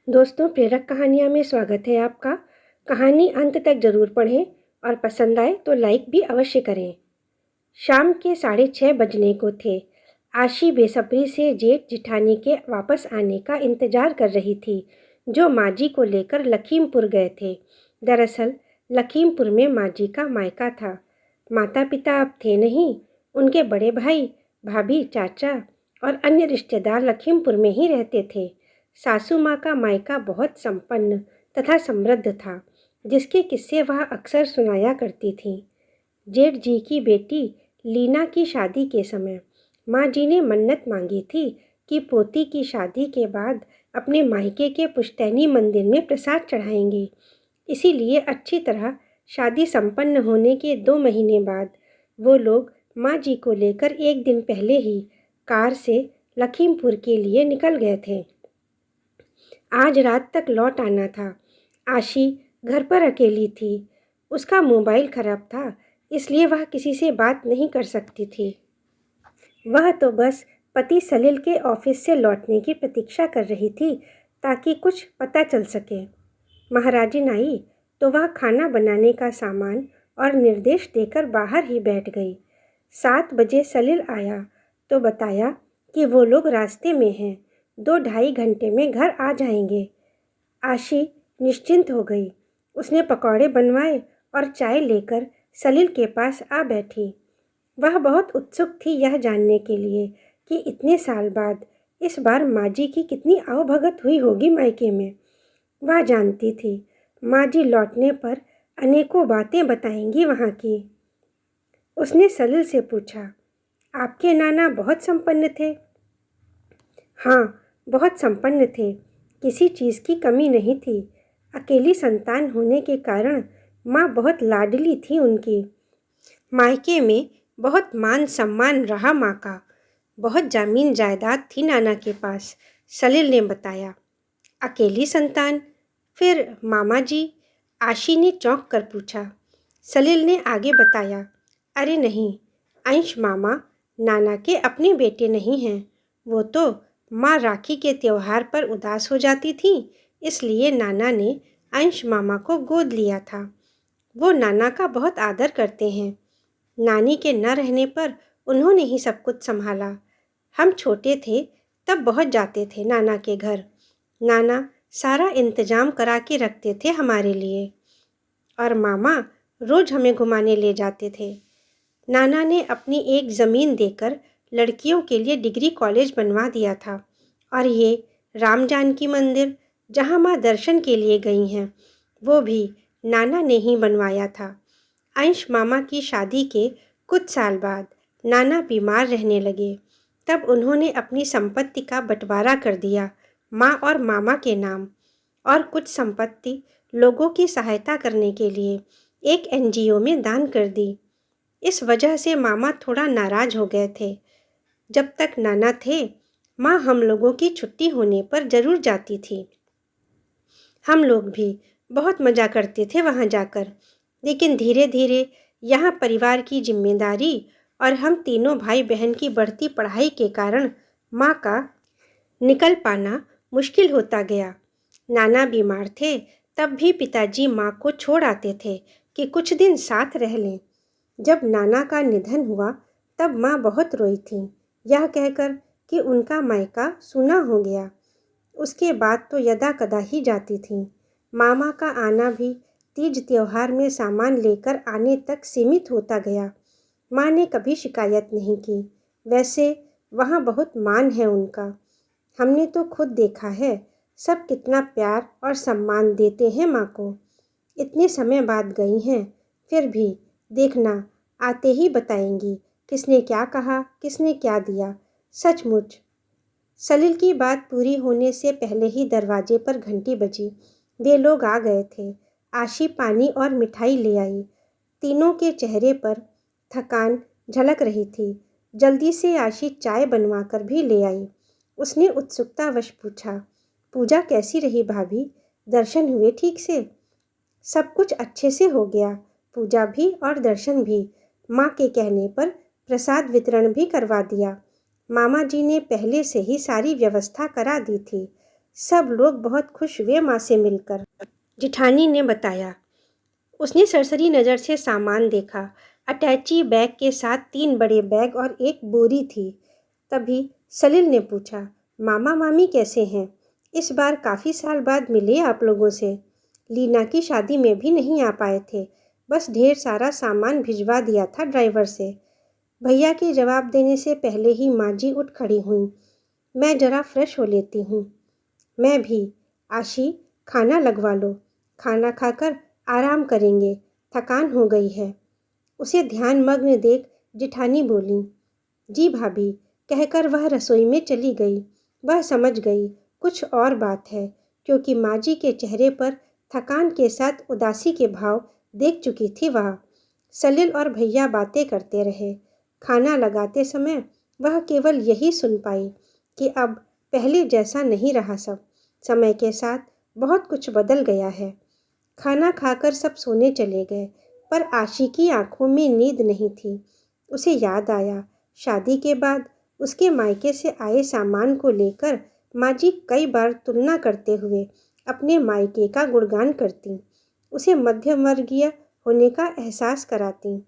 दोस्तों, प्रेरक कहानियाँ में स्वागत है आपका। कहानी अंत तक ज़रूर पढ़ें और पसंद आए तो लाइक भी अवश्य करें। शाम के 6:30 बजने को थे। आशी बेसब्री से जेठ जिठानी के वापस आने का इंतजार कर रही थी, जो माजी को लेकर लखीमपुर गए थे। दरअसल लखीमपुर में माजी का मायका था। माता पिता अब थे नहीं। उनके बड़े भाई, भाभी, चाचा और अन्य रिश्तेदार लखीमपुर में ही रहते थे। सासू माँ का मायका बहुत संपन्न तथा समृद्ध था, जिसके किस्से वह अक्सर सुनाया करती थी। जेठ जी की बेटी लीना की शादी के समय माँ जी ने मन्नत मांगी थी कि पोती की शादी के बाद अपने मायके के पुश्तैनी मंदिर में प्रसाद चढ़ाएंगी। इसीलिए अच्छी तरह शादी संपन्न होने के 2 महीने बाद वो लोग माँ जी को लेकर एक दिन पहले ही कार से लखीमपुर के लिए निकल गए थे। आज रात तक लौट आना था। आशी घर पर अकेली थी। उसका मोबाइल खराब था, इसलिए वह किसी से बात नहीं कर सकती थी। वह तो बस पति सलील के ऑफिस से लौटने की प्रतीक्षा कर रही थी, ताकि कुछ पता चल सके। महाराजिन आई तो वह खाना बनाने का सामान और निर्देश देकर बाहर ही बैठ गई। 7 बजे सलील आया तो बताया कि वो लोग रास्ते में हैं, 2-2.5 घंटे में घर आ जाएंगे। आशी निश्चिंत हो गई। उसने पकौड़े बनवाए और चाय लेकर सलील के पास आ बैठी। वह बहुत उत्सुक थी यह जानने के लिए कि इतने साल बाद इस बार माँ-जी की कितनी आवभगत हुई होगी मायके में। वह जानती थी माँ-जी लौटने पर अनेकों बातें बताएंगी वहाँ की। उसने सलील से पूछा, आपके नाना बहुत संपन्न थे? हाँ, बहुत संपन्न थे। किसी चीज़ की कमी नहीं थी। अकेली संतान होने के कारण माँ बहुत लाडली थी उनकी। मायके में बहुत मान सम्मान रहा माँ का। बहुत ज़मीन जायदाद थी नाना के पास, सलील ने बताया। अकेली संतान? फिर मामा जी? आशी ने चौंक कर पूछा। सलील ने आगे बताया, अरे नहीं, अंश मामा नाना के अपने बेटे नहीं हैं। वो तो माँ राखी के त्योहार पर उदास हो जाती थी, इसलिए नाना ने अंश मामा को गोद लिया था। वो नाना का बहुत आदर करते हैं। नानी के न रहने पर उन्होंने ही सब कुछ संभाला। हम छोटे थे तब बहुत जाते थे नाना के घर। नाना सारा इंतजाम करा के रखते थे हमारे लिए, और मामा रोज़ हमें घुमाने ले जाते थे। नाना ने अपनी एक ज़मीन देकर लड़कियों के लिए डिग्री कॉलेज बनवा दिया था, और ये राम जानकी मंदिर जहाँ माँ दर्शन के लिए गई हैं, वो भी नाना ने ही बनवाया था। अंश मामा की शादी के कुछ साल बाद नाना बीमार रहने लगे। तब उन्होंने अपनी संपत्ति का बंटवारा कर दिया माँ और मामा के नाम, और कुछ संपत्ति लोगों की सहायता करने के लिए एक एनजीओ में दान कर दी। इस वजह से मामा थोड़ा नाराज हो गए थे। जब तक नाना थे, माँ हम लोगों की छुट्टी होने पर ज़रूर जाती थी। हम लोग भी बहुत मज़ा करते थे वहाँ जाकर। लेकिन धीरे धीरे यहाँ परिवार की जिम्मेदारी और हम तीनों भाई बहन की बढ़ती पढ़ाई के कारण माँ का निकल पाना मुश्किल होता गया। नाना बीमार थे तब भी पिताजी माँ को छोड़ आते थे कि कुछ दिन साथ रह लें। जब नाना का निधन हुआ तब माँ बहुत रोई थी, यह कहकर कि उनका मायका सूना हो गया। उसके बाद तो यदा कदा ही जाती थीं। मामा का आना भी तीज त्योहार में सामान लेकर आने तक सीमित होता गया। माँ ने कभी शिकायत नहीं की। वैसे वहाँ बहुत मान है उनका। हमने तो खुद देखा है, सब कितना प्यार और सम्मान देते हैं माँ को। इतने समय बाद गई हैं, फिर भी देखना आते ही बताएंगी किसने क्या कहा, किसने क्या दिया। सचमुच। सलील की बात पूरी होने से पहले ही दरवाजे पर घंटी बजी। वे लोग आ गए थे। आशी पानी और मिठाई ले आई। तीनों के चेहरे पर थकान झलक रही थी। जल्दी से आशी चाय बनवा कर भी ले आई। उसने उत्सुकतावश पूछा, पूजा कैसी रही भाभी? दर्शन हुए ठीक से? सब कुछ अच्छे से हो गया, पूजा भी और दर्शन भी। माँ के कहने पर प्रसाद वितरण भी करवा दिया। मामा जी ने पहले से ही सारी व्यवस्था करा दी थी। सब लोग बहुत खुश हुए माँ से मिलकर। जिठानी ने बताया। उसने सरसरी नज़र से सामान देखा। अटैची बैग के साथ 3 बड़े बैग और एक बोरी थी। तभी सलील ने पूछा, मामा मामी कैसे हैं? इस बार काफ़ी साल बाद मिले आप लोगों से। लीना की शादी में भी नहीं आ पाए थे, बस ढेर सारा सामान भिजवा दिया था ड्राइवर से। भैया के जवाब देने से पहले ही माँ जी उठ खड़ी हुई। मैं ज़रा फ्रेश हो लेती हूँ। मैं भी। आशी, खाना लगवा लो। खाना खाकर आराम करेंगे, थकान हो गई है। उसे ध्यानमग्न देख जिठानी बोली, जी भाभी, कहकर वह रसोई में चली गई। वह समझ गई कुछ और बात है, क्योंकि माँ जी के चेहरे पर थकान के साथ उदासी के भाव देख चुकी थी वह। सलील और भैया बातें करते रहे। खाना लगाते समय वह केवल यही सुन पाई कि अब पहले जैसा नहीं रहा सब। समय के साथ बहुत कुछ बदल गया है। खाना खाकर सब सोने चले गए, पर आशी की आंखों में नींद नहीं थी। उसे याद आया, शादी के बाद उसके मायके से आए सामान को लेकर माँ जी कई बार तुलना करते हुए अपने मायके का गुणगान करती, उसे मध्यम वर्गीय होने का एहसास कराती।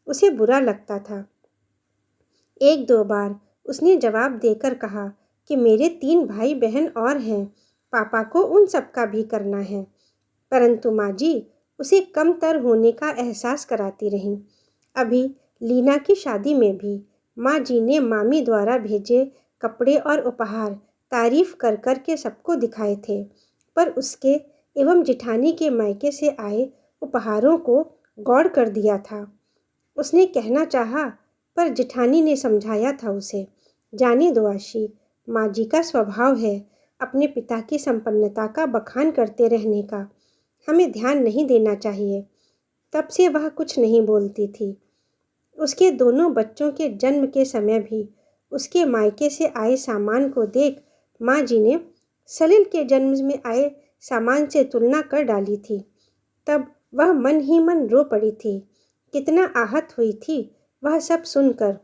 उसे बुरा लगता था। 1-2 बार उसने जवाब देकर कहा कि मेरे 3 भाई बहन और हैं, पापा को उन सब का भी करना है। परंतु माँ जी उसे कमतर होने का एहसास कराती रहीं। अभी लीना की शादी में भी माँ जी ने मामी द्वारा भेजे कपड़े और उपहार तारीफ कर कर के सबको दिखाए थे, पर उसके एवं जिठानी के मायके से आए उपहारों को गौड़ कर दिया था। उसने कहना चाहा, पर जिठानी ने समझाया था उसे, जाने दो आशी, माँ जी का स्वभाव है अपने पिता की संपन्नता का बखान करते रहने का, हमें ध्यान नहीं देना चाहिए। तब से वह कुछ नहीं बोलती थी। उसके दोनों बच्चों के जन्म के समय भी उसके मायके से आए सामान को देख माँ जी ने सलील के जन्म में आए सामान से तुलना कर डाली थी। तब वह मन ही मन रो पड़ी थी। कितना आहत हुई थी वह सब सुनकर।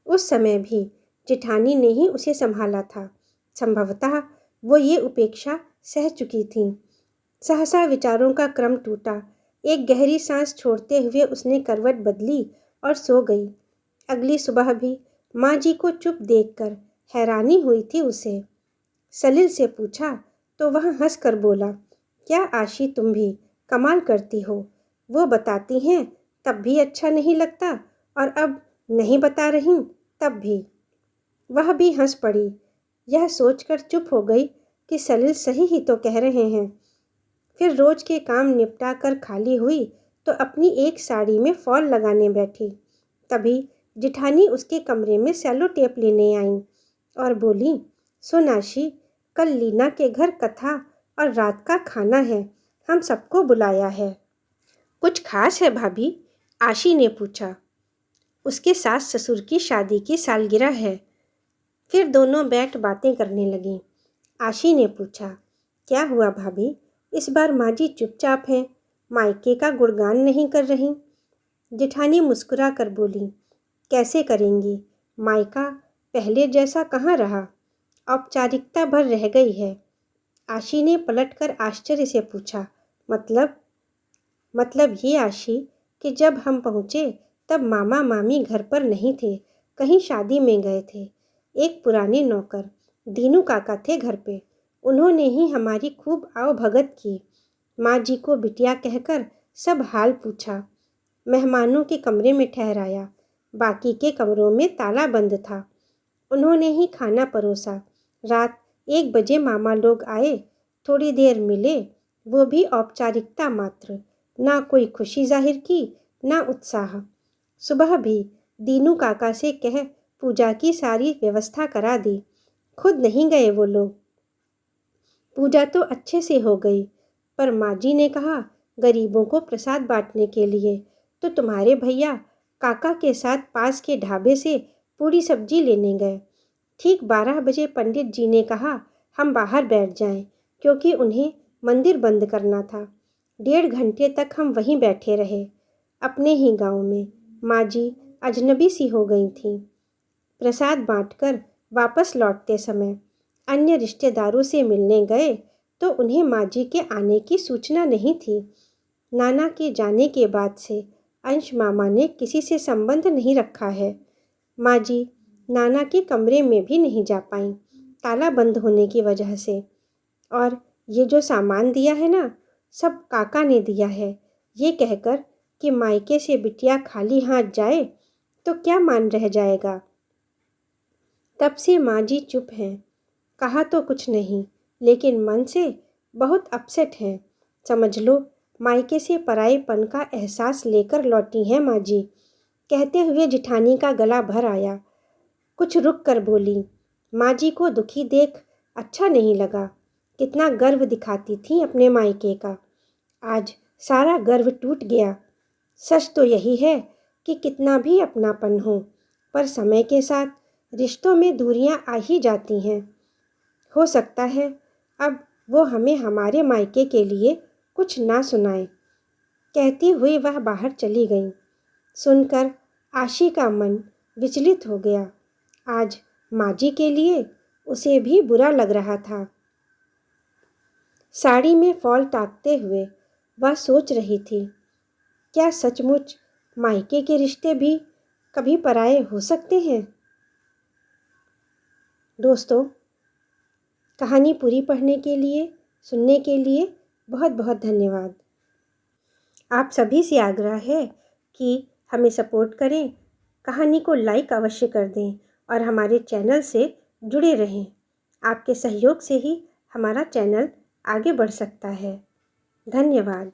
उस समय भी जिठानी ने ही उसे संभाला था। संभवतः वो ये उपेक्षा सह चुकी थी। सहसा विचारों का क्रम टूटा। एक गहरी सांस छोड़ते हुए उसने करवट बदली और सो गई। अगली सुबह भी माँ जी को चुप देखकर हैरानी हुई थी उसे। सलील से पूछा तो वह हंस कर बोला, क्या आशी तुम भी कमाल करती हो। वो बताती हैं तब भी अच्छा नहीं लगता, और अब नहीं बता रही तब भी। वह भी हंस पड़ी। यह सोचकर चुप हो गई कि सलील सही ही तो कह रहे हैं। फिर रोज के काम निपटा कर खाली हुई तो अपनी एक साड़ी में फॉल लगाने बैठी। तभी जिठानी उसके कमरे में सेलो टेप लेने आई और बोली, सुन आशी, कल लीना के घर कथा और रात का खाना है, हम सबको बुलाया है। कुछ खास है भाभी? आशी ने पूछा। उसके सास ससुर की शादी की सालगिरह है। फिर दोनों बैठ बातें करने लगीं। आशी ने पूछा, क्या हुआ भाभी, इस बार माँ जी चुपचाप हैं, मायके का गुणगान नहीं कर रही? जिठानी मुस्कुरा कर बोली, कैसे करेंगी, मायका पहले जैसा कहाँ रहा, औपचारिकता भर रह गई है। आशी ने पलटकर आश्चर्य से पूछा, मतलब ये आशी कि जब हम पहुँचे तब मामा मामी घर पर नहीं थे, कहीं शादी में गए थे। एक पुराने नौकर दीनू काका थे घर पे, उन्होंने ही हमारी खूब आवभगत की। माँ जी को बिटिया कहकर सब हाल पूछा, मेहमानों के कमरे में ठहराया, बाकी के कमरों में ताला बंद था। उन्होंने ही खाना परोसा। रात 1 बजे मामा लोग आए, थोड़ी देर मिले, वो भी औपचारिकता मात्र, ना कोई खुशी जाहिर की ना उत्साह। सुबह भी दीनू काका से कह पूजा की सारी व्यवस्था करा दी। खुद नहीं गए वो लोग। पूजा तो अच्छे से हो गई, पर माँ जी ने कहा गरीबों को प्रसाद बांटने के लिए, तो तुम्हारे भैया काका के साथ पास के ढाबे से पूरी सब्जी लेने गए। ठीक 12 बजे पंडित जी ने कहा हम बाहर बैठ जाएं, क्योंकि उन्हें मंदिर बंद करना था। 1.5 घंटे तक हम वहीं बैठे रहे, अपने ही गांव में। माँ जी अजनबी सी हो गई थीं। प्रसाद बांटकर वापस लौटते समय अन्य रिश्तेदारों से मिलने गए तो उन्हें माँ जी के आने की सूचना नहीं थी। नाना के जाने के बाद से अंश मामा ने किसी से संबंध नहीं रखा है। माँ जी नाना के कमरे में भी नहीं जा पाईं, ताला बंद होने की वजह से। और ये जो सामान दिया है ना, सब काका ने दिया है, ये कहकर कि मायके से बिटिया खाली हाथ जाए तो क्या मान रह जाएगा। तब से माँ जी चुप हैं, कहा तो कुछ नहीं, लेकिन मन से बहुत अपसेट हैं। समझ लो मायके से पराएपन का एहसास लेकर लौटी हैं माँ जी। कहते हुए जिठानी का गला भर आया। कुछ रुक कर बोली, माँ जी को दुखी देख अच्छा नहीं लगा। कितना गर्व दिखाती थी अपने मायके का, आज सारा गर्व टूट गया। सच तो यही है कि कितना भी अपनापन हो, पर समय के साथ रिश्तों में दूरियां आ ही जाती हैं। हो सकता है अब वो हमें हमारे मायके के लिए कुछ ना सुनाए। कहती हुई वह बाहर चली गई। सुनकर आशी का मन विचलित हो गया। आज माँ जी के लिए उसे भी बुरा लग रहा था। साड़ी में फॉल टाकते हुए वह सोच रही थी, क्या सचमुच मायके के रिश्ते भी कभी पराये हो सकते हैं। दोस्तों, कहानी पूरी पढ़ने के लिए, सुनने के लिए बहुत बहुत धन्यवाद। आप सभी से आग्रह है कि हमें सपोर्ट करें, कहानी को लाइक अवश्य कर दें और हमारे चैनल से जुड़े रहें। आपके सहयोग से ही हमारा चैनल आगे बढ़ सकता है। धन्यवाद।